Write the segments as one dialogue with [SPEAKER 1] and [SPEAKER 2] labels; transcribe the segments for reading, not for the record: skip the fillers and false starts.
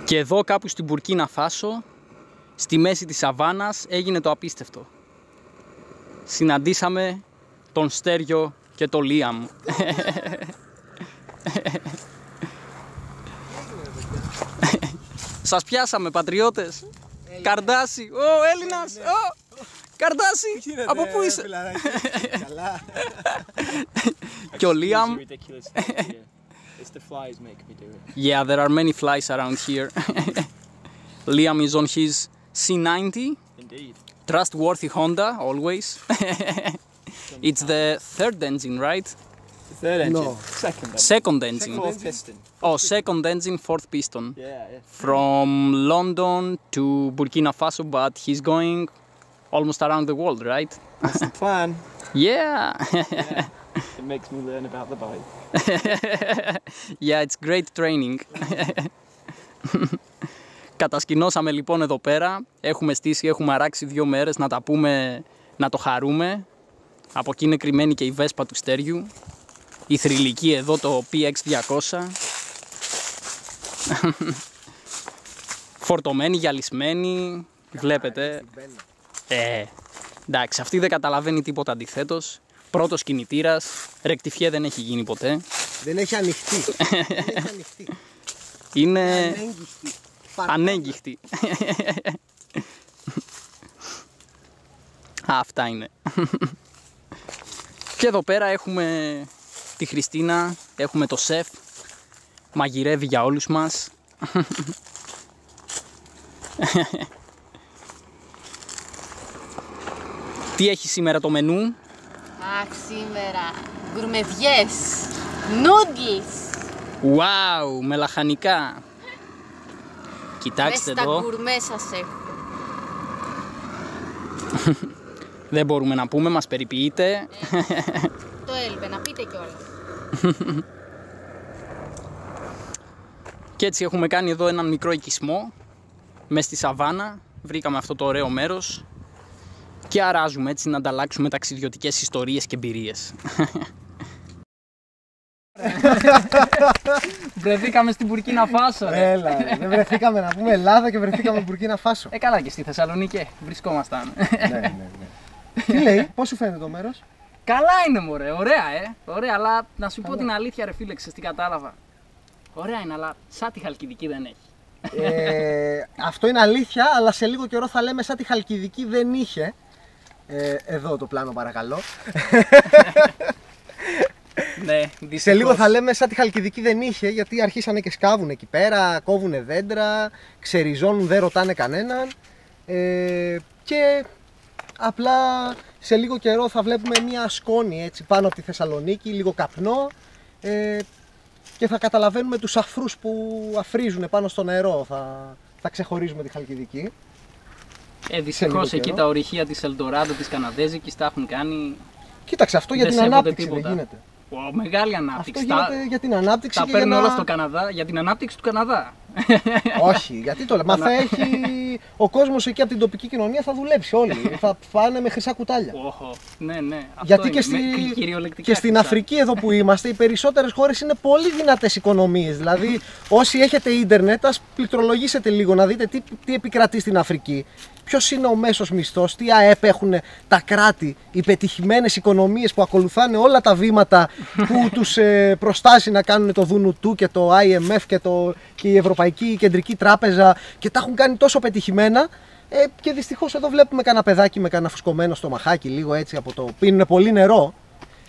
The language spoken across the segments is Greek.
[SPEAKER 1] Και εδώ κάπου στην Μπουρκίνα Φάσο, στη μέση της Σαββάνας, έγινε το απίστευτο. Συναντήσαμε τον Στέριο και τον Λίαμ. Σας πιάσαμε, πατριώτες. Καρντάσι, Έλληνας, Καρντάσι, από πού είσαι? Και ο Λίαμ. Yeah, there are many flies around here. Liam is on his C90.
[SPEAKER 2] Indeed.
[SPEAKER 1] Trustworthy Honda, always. It's the third engine, right?
[SPEAKER 2] The third engine.
[SPEAKER 3] No.
[SPEAKER 1] Second engine.
[SPEAKER 2] Fourth piston.
[SPEAKER 1] Oh, second engine, fourth piston.
[SPEAKER 2] Yeah, yeah.
[SPEAKER 1] From London to Burkina Faso, but he's going almost around the world, right?
[SPEAKER 2] That's the plan.
[SPEAKER 1] Yeah.
[SPEAKER 2] It makes me learn about the bike.
[SPEAKER 1] Yeah, it's great training. Κατασκηνώσαμε λοιπόν εδώ πέρα. Έχουμε στήσει, έχουμε αράξει 2 μέρες να τα πούμε, να το χαρούμε. Από εκεί είναι κρυμμένη και η Βέσπα του Στέριου. Η θρυλική εδώ, το PX200. Φορτωμένη, γυαλισμένη. Βλέπετε. Εντάξει, αυτή δεν καταλαβαίνει τίποτα αντιθέτως. Πρώτος κινητήρας. Ρεκτιφιέ δεν έχει γίνει ποτέ.
[SPEAKER 3] Δεν έχει ανοιχτεί.
[SPEAKER 1] Είναι ανέγγιχτη. Αυτά είναι. Και εδώ πέρα έχουμε τη Χριστίνα, έχουμε το σεφ, μαγειρεύει για όλους μας. Τι έχει σήμερα το μενού?
[SPEAKER 4] Αχ, σήμερα γκουρμεδιές, νούντλς.
[SPEAKER 1] Wow, με λαχανικά. Κοιτάξτε
[SPEAKER 4] Μες
[SPEAKER 1] εδώ.
[SPEAKER 4] στα γκουρμέ σας έχω.
[SPEAKER 1] Δεν μπορούμε να πούμε, μας περιποιείται.
[SPEAKER 4] Το έλειπε να πείτε κιόλας.
[SPEAKER 1] Και έτσι έχουμε κάνει εδώ έναν μικρό οικισμό μες στη Σαββάνα. Βρήκαμε αυτό το ωραίο μέρος και αράζουμε έτσι να ανταλλάξουμε ταξιδιωτικές ιστορίες και εμπειρίες. Βρεθήκαμε στην Μπουρκίνα Φάσο, ρε.
[SPEAKER 3] Έλα, δεν βρεθήκαμε να πούμε Ελλάδα και βρεθήκαμε Μπουρκίνα Φάσο.
[SPEAKER 1] Καλά, και στη Θεσσαλονίκη βρισκόμασταν.
[SPEAKER 3] Ναι. Τι λέει, πώς σου φαίνεται το μέρος?
[SPEAKER 1] Καλά είναι, μωρέ, ωραία, ωραία, αλλά να σου πω την αλήθεια, ρε φίλε, τι κατάλαβα. Ωραία είναι, αλλά σαν τη Χαλκιδική δεν έχει.
[SPEAKER 3] Αυτό είναι αλήθεια, αλλά σε λίγο καιρό θα λέμε σαν τη Χαλκιδική δεν είχε. Εδώ το πλάνο παρακαλώ.
[SPEAKER 1] Ναι,
[SPEAKER 3] Σε λίγο θα λέμε σαν τη Χαλκιδική δεν είχε, γιατί αρχίσανε και σκάβουν εκεί πέρα, κόβουνε δέντρα, ξεριζώνουν, δεν ρωτάνε κανέναν. Και απλά σε λίγο καιρό θα βλέπουμε μια σκόνη έτσι πάνω από τη Θεσσαλονίκη, λίγο καπνό, και θα καταλαβαίνουμε τους αφρούς που αφρίζουν πάνω στο νερό, θα ξεχωρίζουμε τη Χαλκιδική.
[SPEAKER 1] Δυστυχώς εκεί τα ορυχεία της Ελντοράντο, της Καναδέζικης τα έχουν κάνει.
[SPEAKER 3] Κοίταξε, αυτό για
[SPEAKER 1] Δεν
[SPEAKER 3] την
[SPEAKER 1] σέβονται
[SPEAKER 3] ανάπτυξη
[SPEAKER 1] τίποτα.
[SPEAKER 3] δεν γίνεται.
[SPEAKER 1] Μεγάλη ανάπτυξη.
[SPEAKER 3] Αυτό γίνεται για την ανάπτυξη
[SPEAKER 1] τα
[SPEAKER 3] και
[SPEAKER 1] παίρνουν
[SPEAKER 3] για
[SPEAKER 1] όλα στο Καναδά, για την ανάπτυξη του Καναδά.
[SPEAKER 3] Όχι, γιατί το λέμε. Μα θα έχει ο κόσμος εκεί από την τοπική κοινωνία, θα δουλέψει όλοι. Θα πάνε με χρυσά κουτάλια.
[SPEAKER 1] Ναι. Αυτό
[SPEAKER 3] Γιατί
[SPEAKER 1] είναι,
[SPEAKER 3] και στην Αφρική εδώ που είμαστε, οι περισσότερες χώρες είναι πολύ δυνατές οικονομίες. Δηλαδή, όσοι έχετε ίντερνετ, ας πληκτρολογήσετε λίγο να δείτε τι επικρατεί στην Αφρική. Ποιος είναι ο μέσος μισθός, τι ΑΕΠ έχουν τα κράτη, οι πετυχημένες οικονομίες που ακολουθάνε όλα τα βήματα που τους προστάζει να κάνουν το ΔΝΤ και το IMF και η Ευρωπαϊκή Κεντρική Τράπεζα και τα έχουν κάνει τόσο πετυχημένα. Και δυστυχώς εδώ βλέπουμε κανένα παιδάκι με κανένα φουσκωμένο στομαχάκι λίγο έτσι από το πίνουν πολύ νερό,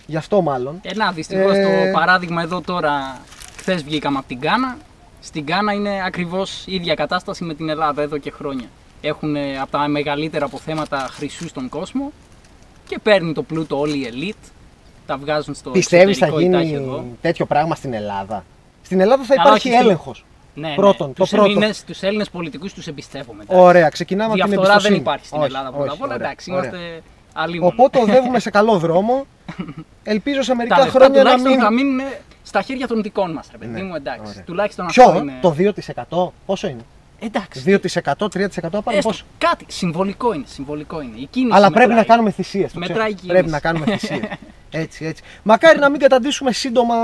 [SPEAKER 3] γι' αυτό μάλλον.
[SPEAKER 1] Δυστυχώς το παράδειγμα εδώ τώρα, χθες βγήκαμε από την Γκάνα. Στην Γκάνα είναι ακριβώς η ίδια κατάσταση με την Ελλάδα εδώ και χρόνια. Έχουν από τα μεγαλύτερα αποθέματα χρυσού στον κόσμο και παίρνει το πλούτο όλη η ελίτ, τα βγάζουν στο
[SPEAKER 3] Πιστεύεις θα
[SPEAKER 1] εξωτερικό.
[SPEAKER 3] γίνει τέτοιο πράγμα στην Ελλάδα? Στην Ελλάδα θα υπάρχει έλεγχος.
[SPEAKER 1] Ναι,
[SPEAKER 3] πρώτον, το πρώτο.
[SPEAKER 1] Τους Έλληνες πολιτικούς τους εμπιστεύομαι.
[SPEAKER 3] Ωραία, ξεκινάμε από την
[SPEAKER 1] διαφθορά
[SPEAKER 3] εμπιστοσύνη.
[SPEAKER 1] δεν υπάρχει στην Ελλάδα πρώτα απ' όλα. Εντάξει, είμαστε αλλήμον.
[SPEAKER 3] Οπότε οδεύουμε σε καλό δρόμο. Ελπίζω σε μερικά
[SPEAKER 1] τα λεφτά
[SPEAKER 3] χρόνια να
[SPEAKER 1] τουλάχιστον θα μείνουν στα χέρια των δικών μας, ρε παιδί μου, εντάξει.
[SPEAKER 3] Ωραία.
[SPEAKER 1] Τουλάχιστον αυτό
[SPEAKER 3] Ποιο,
[SPEAKER 1] είναι.
[SPEAKER 3] το 2% πόσο είναι?
[SPEAKER 1] Εντάξει.
[SPEAKER 3] 2%, 3% πάνω πόσο?
[SPEAKER 1] Κάτι συμβολικό είναι. Η κίνηση
[SPEAKER 3] Αλλά
[SPEAKER 1] μετράει.
[SPEAKER 3] πρέπει να κάνουμε θυσίες.
[SPEAKER 1] Μετράει η κίνηση.
[SPEAKER 3] Πρέπει να κάνουμε θυσίες. Έτσι. Μακάρι να μην καταντήσουμε σύντομα.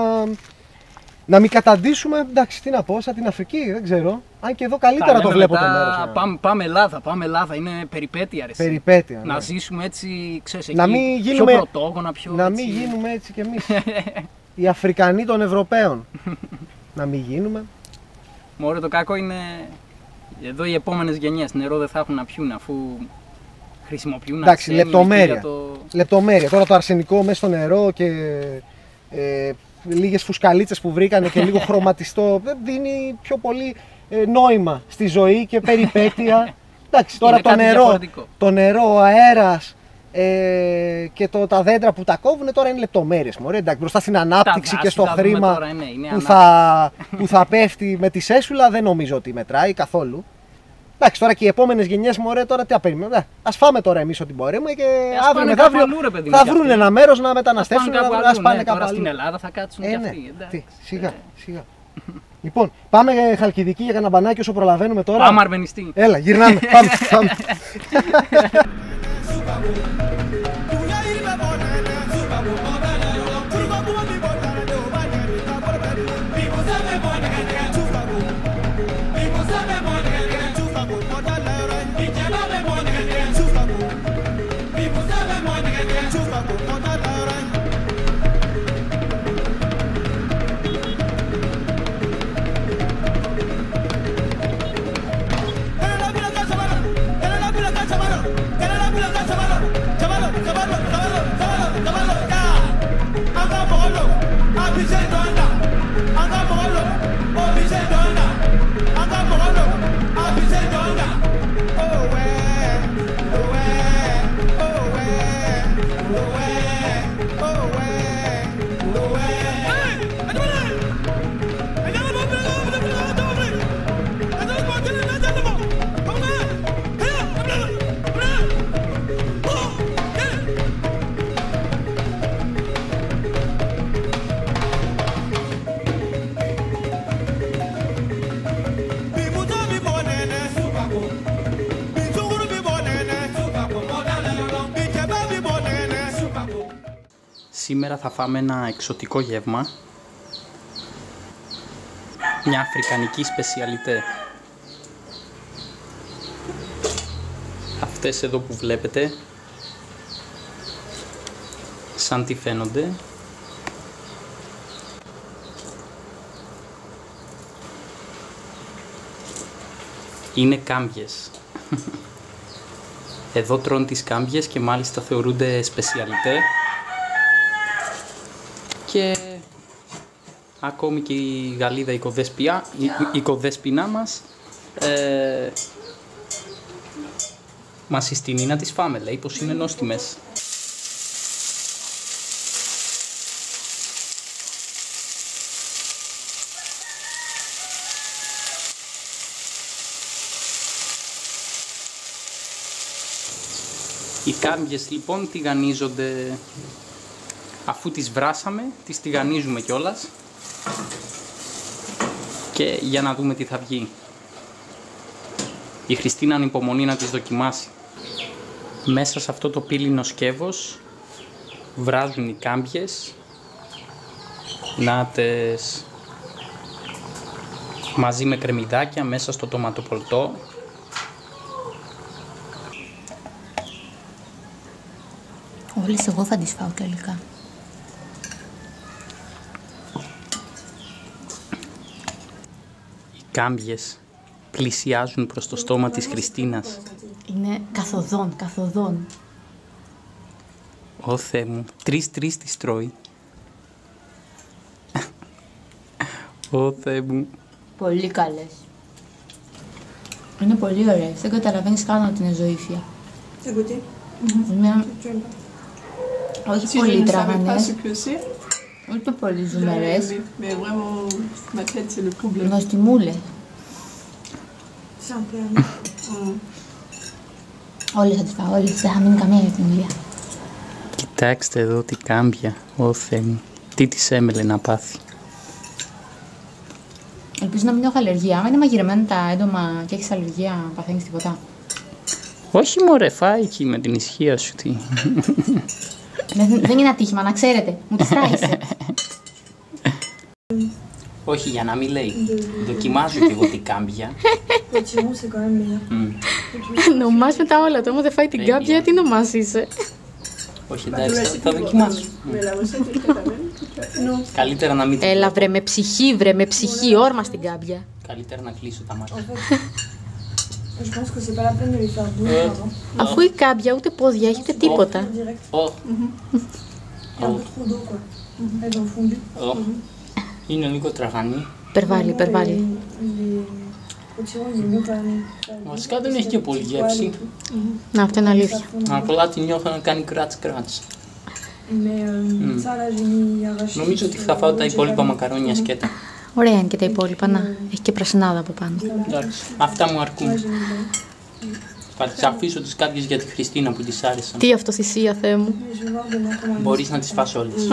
[SPEAKER 3] Να μην καταντήσουμε, εντάξει, τι να πω, σαν την Αφρική, δεν ξέρω. Αν και εδώ καλύτερα το βλέπω το μέρος.
[SPEAKER 1] Πάμε Ελλάδα, είναι περιπέτεια.
[SPEAKER 3] Περιπέτεια.
[SPEAKER 1] Να
[SPEAKER 3] ναι.
[SPEAKER 1] ζήσουμε έτσι, ξέρεις,
[SPEAKER 3] Να
[SPEAKER 1] εκεί,
[SPEAKER 3] μην
[SPEAKER 1] πιο
[SPEAKER 3] γίνουμε,
[SPEAKER 1] πρωτόγωνα, πιο
[SPEAKER 3] να
[SPEAKER 1] έτσι.
[SPEAKER 3] μην γίνουμε έτσι κι εμείς. Οι Αφρικανοί των Ευρωπαίων. Να μην γίνουμε.
[SPEAKER 1] Μωρέ, το κακό είναι εδώ οι επόμενες γενιές νερό δεν θα έχουν να πιούν αφού χρησιμοποιούν
[SPEAKER 3] Εντάξει,
[SPEAKER 1] αρσένιο
[SPEAKER 3] λεπτομέρεια.
[SPEAKER 1] για το...
[SPEAKER 3] Λεπτομέρεια. Τώρα το αρσενικό μέσα στο νερό και λίγες φουσκαλίτσες που βρήκανε και λίγο χρωματιστό δίνει πιο πολύ νόημα στη ζωή και περιπέτεια. Εντάξει, τώρα το νερό, ο αέρας και τα δέντρα που τα κόβουν τώρα είναι λεπτομέρειες. Εντάξει, μπροστά στην ανάπτυξη και στο χρήμα
[SPEAKER 1] τώρα, ναι,
[SPEAKER 3] που θα πέφτει με τη σέσουλα δεν νομίζω ότι μετράει καθόλου. Εντάξει, τώρα και οι επόμενες γενιές, μωρέ, τώρα τι περιμένουμε. Ας φάμε τώρα εμείς ό,τι μπορούμε και αύριο μεθαύριο θα βρουν ένα μέρος να μεταναστεύσουν. Ας πάνε κάπου αλλού.
[SPEAKER 1] Στην Ελλάδα θα κάτσουν και αυτοί.
[SPEAKER 3] Σιγά. Λοιπόν, πάμε Χαλκιδική για κανένα μπανάκι όσο προλαβαίνουμε τώρα.
[SPEAKER 1] Πάμε Αρμενιστή.
[SPEAKER 3] Έλα, γυρνάμε. Πάμε.
[SPEAKER 1] Σήμερα θα φάμε ένα εξωτικό γεύμα, μια αφρικανική σπεσιαλιτέ. Αυτές εδώ που βλέπετε, σαν τι φαίνονται. Είναι κάμπιες. Εδώ τρώνε τις κάμπιες και μάλιστα θεωρούνται σπεσιαλιτέ. Και ακόμη και η Γαλλίδα η κοδέσποινά μας μας συστήνει να τις φάμε, λέει πως είναι νόστιμες. Οι κάμπιες λοιπόν τηγανίζονται. Αφού τις βράσαμε, τις τηγανίζουμε κιόλας και για να δούμε τι θα βγει. Η Χριστίνα ανυπομονεί να τις δοκιμάσει. Μέσα σε αυτό το πύλινο σκεύος βράζουν οι κάμπιες, νάτες, μαζί με κρεμμυδάκια μέσα στο τοματοπολτό.
[SPEAKER 4] Όλες εγώ θα τις φάω τελικά.
[SPEAKER 1] Οι κάμπιες πλησιάζουν προς το στόμα της Χριστίνας.
[SPEAKER 4] Είναι καθοδόν.
[SPEAKER 1] Ω Θεέ μου, 3 τις τρώει. Ω Θεέ μου.
[SPEAKER 4] Πολύ καλές. Είναι πολύ ωραίες. Δεν καταλαβαίνεις καν ότι είναι ζωήφια. Είναι... Όχι πολύ τραγανές. Ούτε πολύ ζουμερές. Νοστιμούλες. Όλες θα τις φάω, όλες. Δεν θα μείνει καμία για την ηλία.
[SPEAKER 1] Κοιτάξτε εδώ τι κάμπια. Ω Θεέ μου. Τι της έμελε να πάθει.
[SPEAKER 4] Ελπίζω να μην έχω αλλεργία. Άμα είναι μαγειρεμένα τα έντομα και έχεις αλλεργία, παθαίνεις τίποτα?
[SPEAKER 1] Όχι μωρέ, φάει εκεί με την ισχύα σου τι.
[SPEAKER 4] Δεν είναι ατύχημα, να ξέρετε. Μου τις τάισε.
[SPEAKER 1] Όχι, για να μην λέει. Δοκιμάζω και εγώ την κάμπια.
[SPEAKER 4] Νομάς μετά όλα. Το άμα δεν φάει την κάμπια, τι νομάς είσαι.
[SPEAKER 1] Όχι, εντάξει, θα δοκιμάσω. Καλύτερα να μην την
[SPEAKER 4] Έλα βρε με ψυχή, όρμα στην κάμπια.
[SPEAKER 1] Καλύτερα να κλείσω τα μάτια.
[SPEAKER 4] Αφού η κάμπια ούτε πόδια έχετε τίποτα.
[SPEAKER 1] Είναι λίγο τραγανή.
[SPEAKER 4] Υπερβάλλει.
[SPEAKER 1] Βασικά δεν έχει και πολύ γεύση.
[SPEAKER 4] Να, αυτό είναι αλήθεια.
[SPEAKER 1] Απλά τη νιώθω να κάνει κράτς. Νομίζω ότι θα φάω τα υπόλοιπα μακαρόνια σκέτα.
[SPEAKER 4] Ωραία είναι και τα υπόλοιπα, να. Έχει και πρασινάδα από πάνω.
[SPEAKER 1] Εντάξει, αυτά μου αρκούν. Θα τις αφήσω τις κάποιες για τη Χριστίνα που της άρεσαν.
[SPEAKER 4] Τι αυτοθυσία, Θεέ μου.
[SPEAKER 1] Μπορείς να τις φας όλες.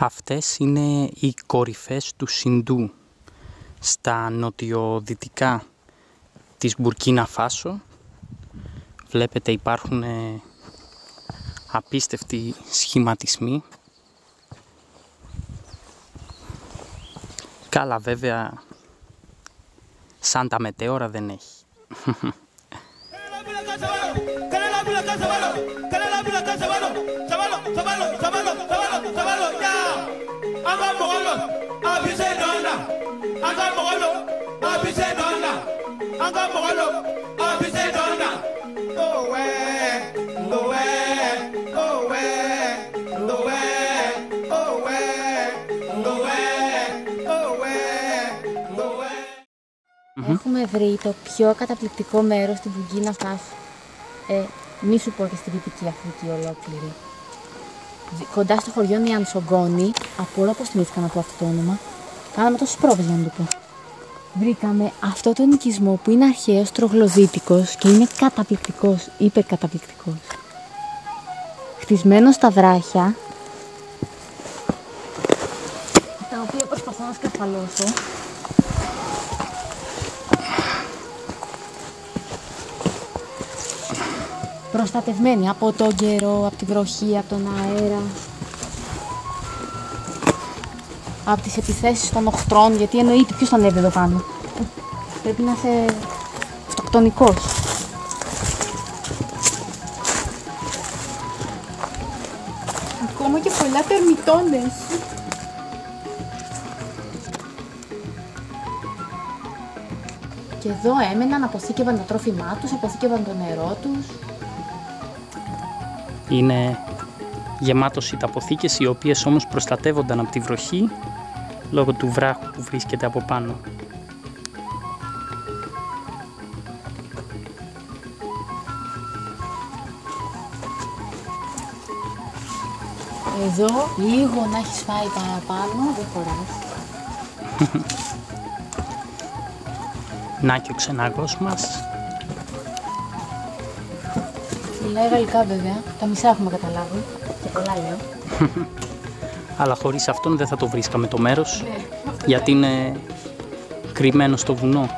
[SPEAKER 1] Αυτές είναι οι κορυφές του Σιντού, στα νοτιοδυτικά της Μπουρκίνα Φάσο. Βλέπετε υπάρχουν απίστευτοι σχηματισμοί. Καλά, βέβαια, σαν τα μετέωρα δεν έχει.
[SPEAKER 4] Έχουμε βρει το πιο καταπληκτικό μέρος στην Μπουρκίνα Φάσο. Μη σου πω και στην Δυτική Αφρική ολόκληρη. Κοντά στο χωριό Νιανσογκόνη, απορώ πως θυμήθηκα να πω αυτό το όνομα. Κάναμε τόσες πρόβες για να το πω. Βρήκαμε αυτό το νοικισμό που είναι αρχαίος, τρογλωδίτικος και είναι καταπληκτικός, υπερκαταπληκτικός. Χτισμένος στα βράχια, τα οποία προσπαθώ να σκαρφαλώσω. Προστατευμένοι από τον καιρό, από τη βροχή, από τον αέρα, από τις επιθέσεις των οχτρών, γιατί εννοείται ποιος θα ανέβει εδώ πάνω. Πρέπει να είσαι αυτοκτονικός. Ακόμα και πολλά τερμιτώνες. Και εδώ έμεναν, αποθήκευαν τα τρόφιμά τους, αποθήκευαν το νερό τους.
[SPEAKER 1] Είναι γεμάτος ιταποθήκες, οι οποίες όμως προστατεύονταν από τη βροχή λόγω του βράχου που βρίσκεται από πάνω.
[SPEAKER 4] Εδώ λίγο να έχεις φάει παραπάνω, δεν χωράς.
[SPEAKER 1] Να και ο ξεναγός μας.
[SPEAKER 4] Μιλάει γαλλικά βέβαια, τα μισά έχουμε καταλάβει και πολλά λέω.
[SPEAKER 1] Αλλά χωρίς αυτόν δεν θα το βρίσκαμε το μέρος, γιατί είναι κρυμμένο στο βουνό.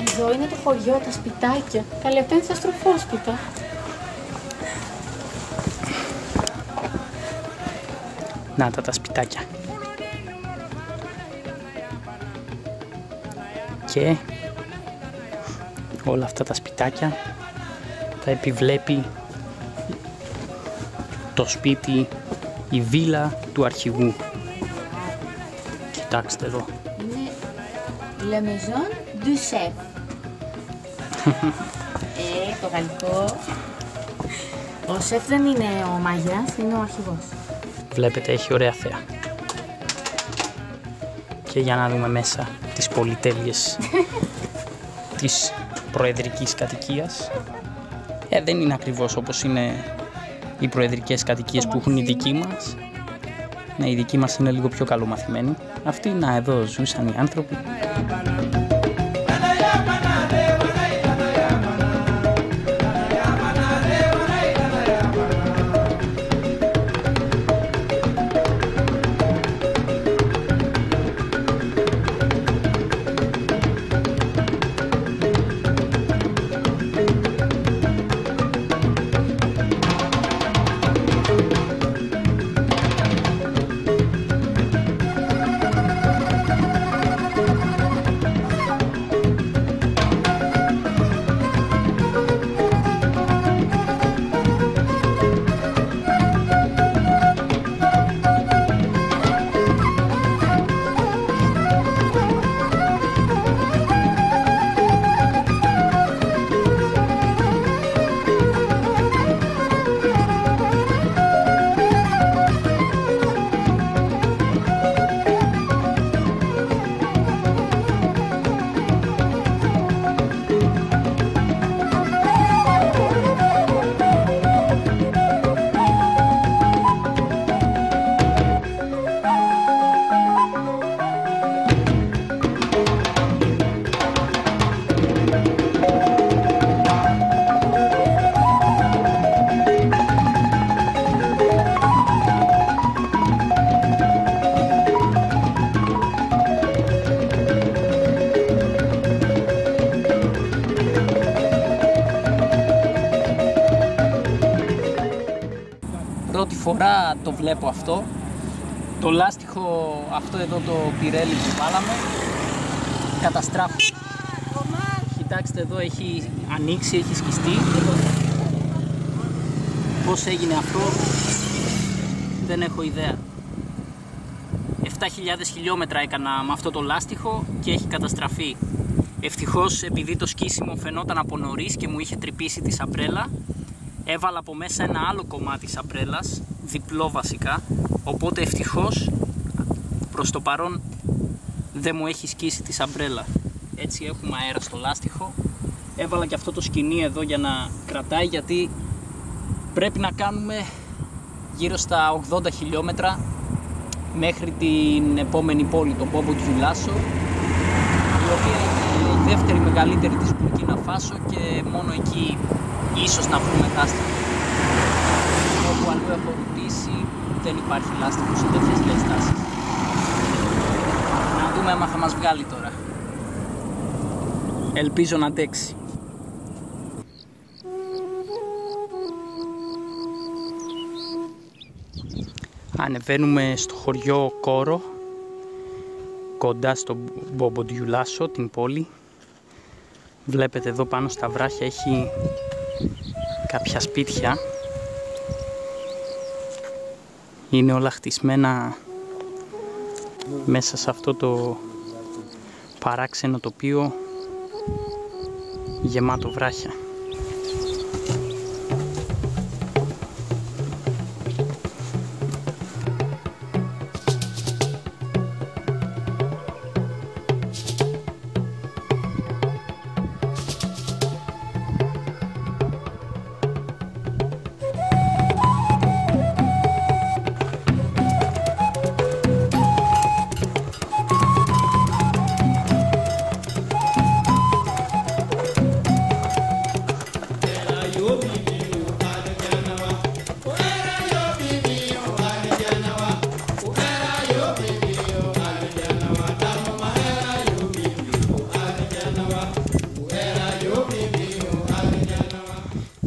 [SPEAKER 4] Εδώ είναι το χωριό, τα σπιτάκια. Καλή, αυτά είναι στα στροφόσπιτα.
[SPEAKER 1] Να τα σπιτάκια. Και όλα αυτά τα σπιτάκια τα επιβλέπει το σπίτι, η βίλα του αρχηγού. Κοιτάξτε εδώ.
[SPEAKER 4] Είναι La Maison du Chef. Το γαλλικό. Ο σεφ δεν είναι ο μάγειρας, είναι ο αρχηγός.
[SPEAKER 1] Βλέπετε, έχει ωραία θέα. Και για να δούμε μέσα τις πολυτέλειες της προεδρικής κατοικίας. Δεν είναι ακριβώς όπως είναι οι προεδρικές κατοικίες που έχουν οι δικοί μας. Ναι, οι δικοί μας είναι λίγο πιο καλομαθημένοι. Αυτοί, να, εδώ ζούσαν οι άνθρωποι. Πρώτη φορά το βλέπω αυτό. Το λάστιχο αυτό εδώ το Pirelli που βάλαμε καταστράφηκε. Κοιτάξτε εδώ, έχει ανοίξει, έχει σκιστεί. Πώς έγινε αυτό δεν έχω ιδέα. 7.000 χιλιόμετρα έκανα με αυτό το λάστιχο και έχει καταστραφεί. Ευτυχώς, επειδή το σκίσιμο φαινόταν από νωρίς και μου είχε τρυπήσει τη σαμπρέλα, έβαλα από μέσα ένα άλλο κομμάτι σαμπρέλας, διπλό βασικά, οπότε ευτυχώς προς το παρόν δεν μου έχει σκίσει τη σαμπρέλα. Έτσι έχουμε αέρα στο λάστιχο. Έβαλα και αυτό το σκοινί εδώ για να κρατάει, γιατί πρέπει να κάνουμε γύρω στα 80 χιλιόμετρα μέχρι την επόμενη πόλη, το Bobo Dioulasso, η οποία είναι η δεύτερη μεγαλύτερη της Μπουρκίνα Φάσο και μόνο εκεί ίσως να βρούμε λάστιχο. Όπου αλλού έχω ρωτήσει δεν υπάρχει λάστιχο σε τέτοιες διαστάσεις. Να δούμε άμα θα μας βγάλει τώρα. Ελπίζω να αντέξει. Ανεβαίνουμε στο χωριό Κόρο, κοντά στο Bobo Dioulasso, την πόλη. Βλέπετε εδώ πάνω στα βράχια έχει κάποια σπίτια. Είναι όλα χτισμένα μέσα σε αυτό το παράξενο τοπίο γεμάτο βράχια.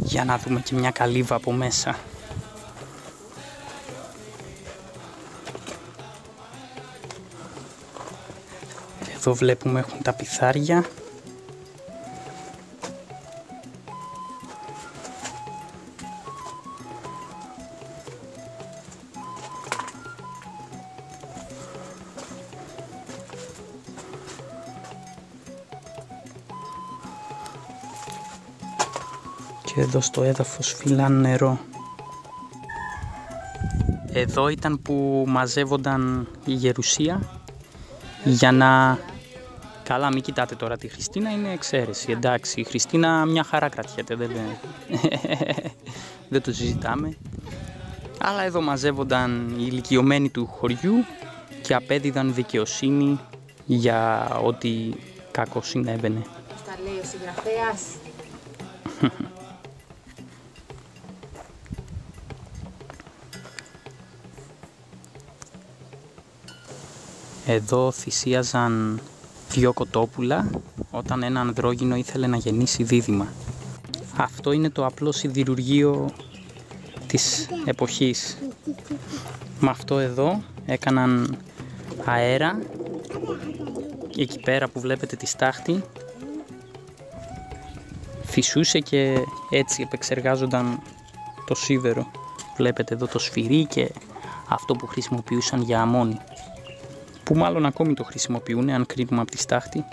[SPEAKER 1] Για να δούμε και μια καλύβα από μέσα. Εδώ βλέπουμε έχουν τα πιθάρια. Και εδώ στο έδαφος φυλάνε νερό. Εδώ ήταν που μαζεύονταν η γερουσία για να... Καλά, μην κοιτάτε τώρα τη Χριστίνα, είναι εξαίρεση. Εντάξει, η Χριστίνα μια χαρά κρατιέται, δεν το συζητάμε. Αλλά εδώ μαζεύονταν οι ηλικιωμένοι του χωριού και απέδιδαν δικαιοσύνη για ό,τι κακό συνέβαινε.
[SPEAKER 4] Τα λέει ο συγγραφέας.
[SPEAKER 1] Εδώ θυσίαζαν 2 κοτόπουλα όταν ένα ανδρόγυνο ήθελε να γεννήσει δίδυμα. Αυτό είναι το απλό σιδηρουργείο της εποχής. Με αυτό εδώ έκαναν αέρα. Εκεί πέρα που βλέπετε τη στάχτη φυσούσε και έτσι επεξεργάζονταν το σίδερο. Βλέπετε εδώ το σφυρί και αυτό που χρησιμοποιούσαν για αμμόνι, που μάλλον ακόμη το χρησιμοποιούν αν κρίνουμε από τη στάχτη.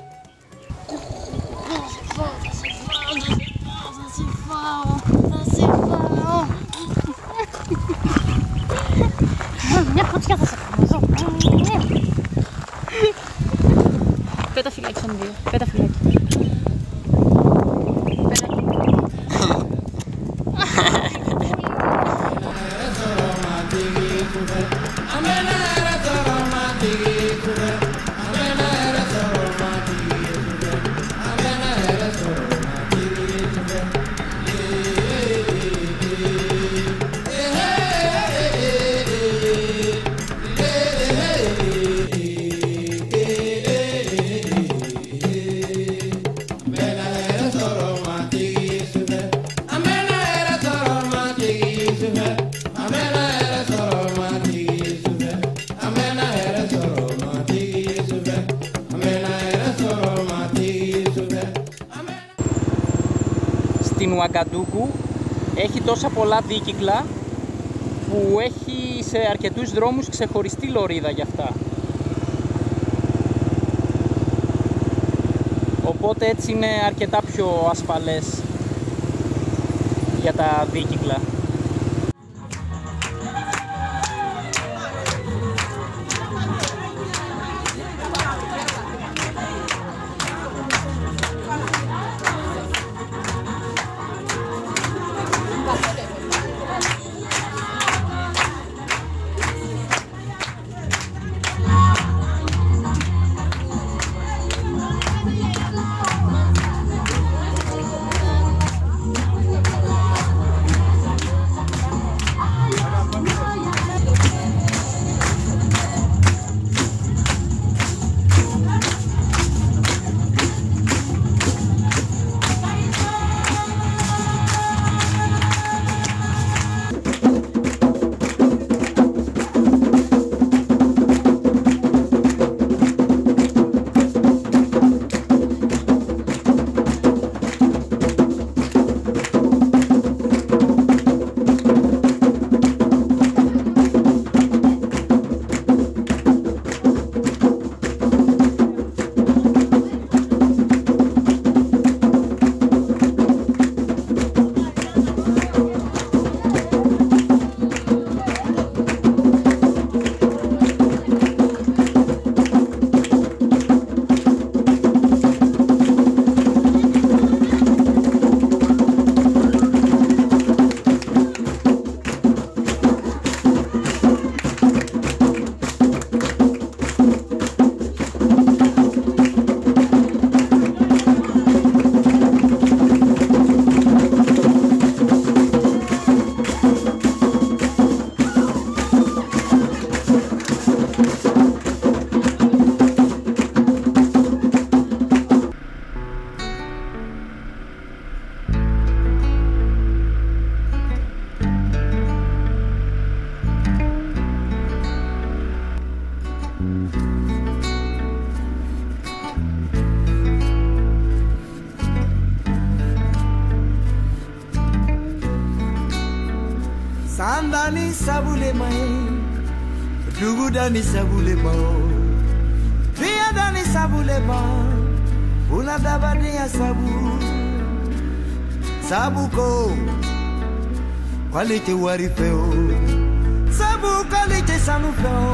[SPEAKER 4] Μια φωτιά θα σε κάνω. Πέτα φυλάκι σαν δύο. Πέτα φυλάκι.
[SPEAKER 1] Ουαγκαντούκου έχει τόσα πολλά δίκυκλα που έχει σε αρκετούς δρόμους ξεχωριστή λωρίδα για αυτά. Οπότε έτσι είναι αρκετά πιο ασφαλές για τα δίκυκλα.
[SPEAKER 5] Sandani sabule mai, dugu dani sabule mau, via dani sabule mau, una dabadi ya sabu ko, qualite warifeo, sabu qualite sanufeo,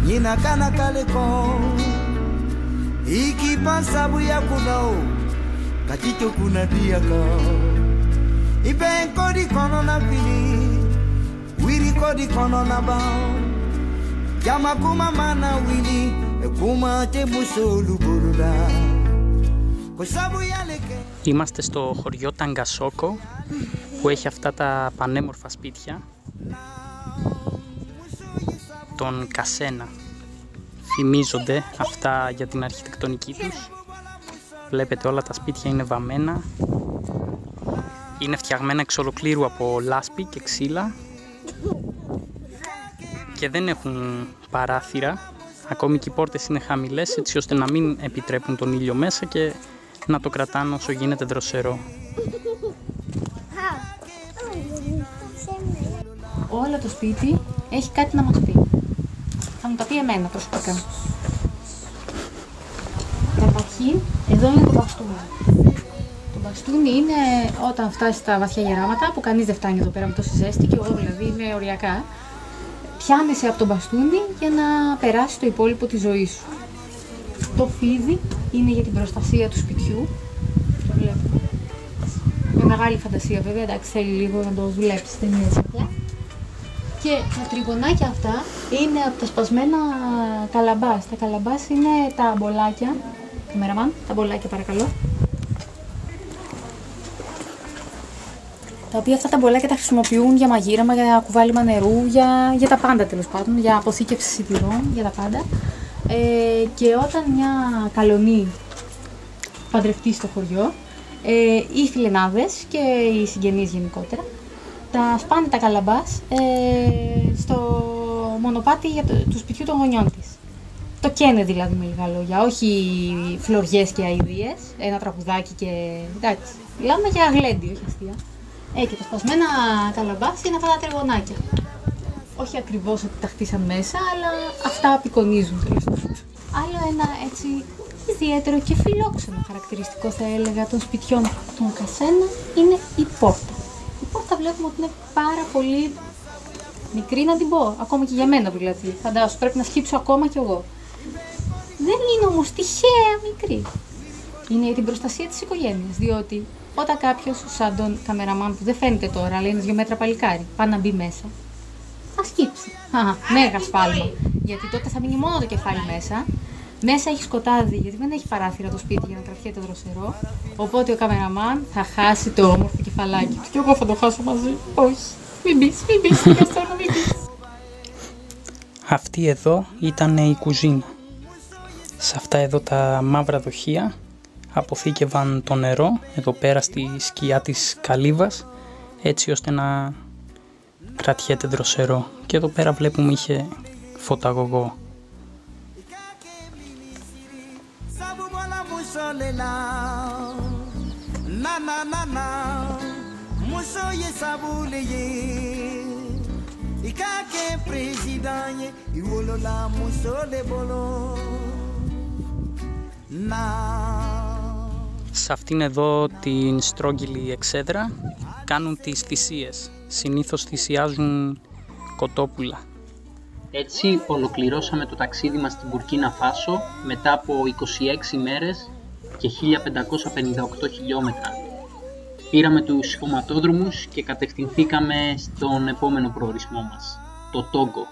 [SPEAKER 5] nina kana kaleko, iki sabu ya kunao, katito kuna diaka. Iben kodi kono na fili, wiri kodi kono na bao. Yama kuma mana wili, kuma te musolu buruda. Kosabu yaleke.
[SPEAKER 1] Είμαστε στο χωριό Ταγκασόκο που έχει αυτά τα πανέμορφα σπίτια, τον Κασένα. Θυμίζονται αυτά για την αρχιτεκτονική τους. Βλέπετε όλα τα σπίτια είναι βαμμένα. Είναι φτιαγμένα εξ ολοκλήρου από λάσπη και ξύλα και δεν έχουν παράθυρα. Ακόμη και οι πόρτες είναι χαμηλές, έτσι ώστε να μην επιτρέπουν τον ήλιο μέσα και να το κρατάνε όσο γίνεται δροσερό.
[SPEAKER 4] Όλο το σπίτι έχει κάτι να μας πει. Θα μου τα πει εμένα προσωπικά. Καταρχήν, εδώ είναι το μπαστούνι. Το μπαστούνι είναι όταν φτάσει στα βαθιά γεράματα, που κανείς δεν φτάνει εδώ πέρα με τόση ζέστη, και εγώ δηλαδή είμαι οριακά. Πιάνεσαι από το μπαστούνι για να περάσει το υπόλοιπο της ζωής σου. Το φίδι είναι για την προστασία του σπιτιού. Το βλέπουμε. Με μεγάλη φαντασία βέβαια, εντάξει, θέλει λίγο να το δουλέψεις, δεν είναι έτσι απλά. Και τα τριγωνάκια αυτά είναι από τα σπασμένα καλαμπάς. Τα καλαμπάς είναι τα μπολάκια. Καμεραμάν, τα μπολάκια παρακαλώ. Τα οποία αυτά τα μπολάκια τα χρησιμοποιούν για μαγείρεμα, για κουβάλιμα νερού, για τα πάντα τέλος πάντων, για αποθήκευση σιτηρών, για τα πάντα. Και όταν μια καλονή παντρευτεί στο χωριό, οι φιλενάδες και οι συγγενείς γενικότερα, τα σπάνε τα καλαμπάς στο μονοπάτι του σπιτιού των γονιών της. Το καίνε δηλαδή με λίγα λόγια, όχι φλωριές και αηδίες, ένα τραγουδάκι και εντάξει. Μιλάμε για γλέντι, όχι αστεία. Και τα σπασμένα καλαμπάξια είναι αυτά τα τριγωνάκια. Όχι ακριβώς ότι τα χτίσαν μέσα, αλλά αυτά απεικονίζουν τέλος πάντων. Άλλο ένα έτσι ιδιαίτερο και φιλόξενο χαρακτηριστικό θα έλεγα των σπιτιών των Κασένα είναι η πόρτα. Η πόρτα βλέπουμε ότι είναι πάρα πολύ μικρή να την πω, ακόμα και για μένα δηλαδή. Φαντάσου, πρέπει να σκύψω ακόμα κι εγώ. Δεν είναι όμως τυχαία μικρή. Είναι για την προστασία της οικογένειας, διότι όταν κάποιος, σαν τον καμεραμάν που δεν φαίνεται τώρα, αλλά είναι 2 μέτρα παλικάρι, πάει να μπει μέσα, θα σκύψει. Μέγα σφάλμα. Γιατί τότε θα μείνει μόνο το κεφάλι μέσα. Μέσα έχει σκοτάδι, γιατί δεν έχει παράθυρα το σπίτι για να κρατιέται δροσερό. Οπότε ο καμεραμάν θα χάσει το όμορφο κεφαλάκι του. Και εγώ θα το χάσω μαζί. Όχι. Μην μπεις, μην μπεις.
[SPEAKER 1] Αυτή εδώ ήταν η κουζίνα. Σε αυτά εδώ τα μαύρα δοχεία αποθήκευαν το νερό εδώ πέρα στη σκιά της καλύβας, έτσι ώστε να κρατιέται δροσερό. Και εδώ πέρα βλέπουμε είχε φωταγωγό. Σε αυτήν εδώ την στρόγγυλη εξέδρα κάνουν τις θυσίες. Συνήθως θυσιάζουν κοτόπουλα. Έτσι ολοκληρώσαμε το ταξίδι μας στην Μπουρκίνα Φάσο μετά από 26 μέρες και 1558 χιλιόμετρα. Πήραμε τους χωματόδρομους και κατευθυνθήκαμε στον επόμενο προορισμό μας, το Τόγκο.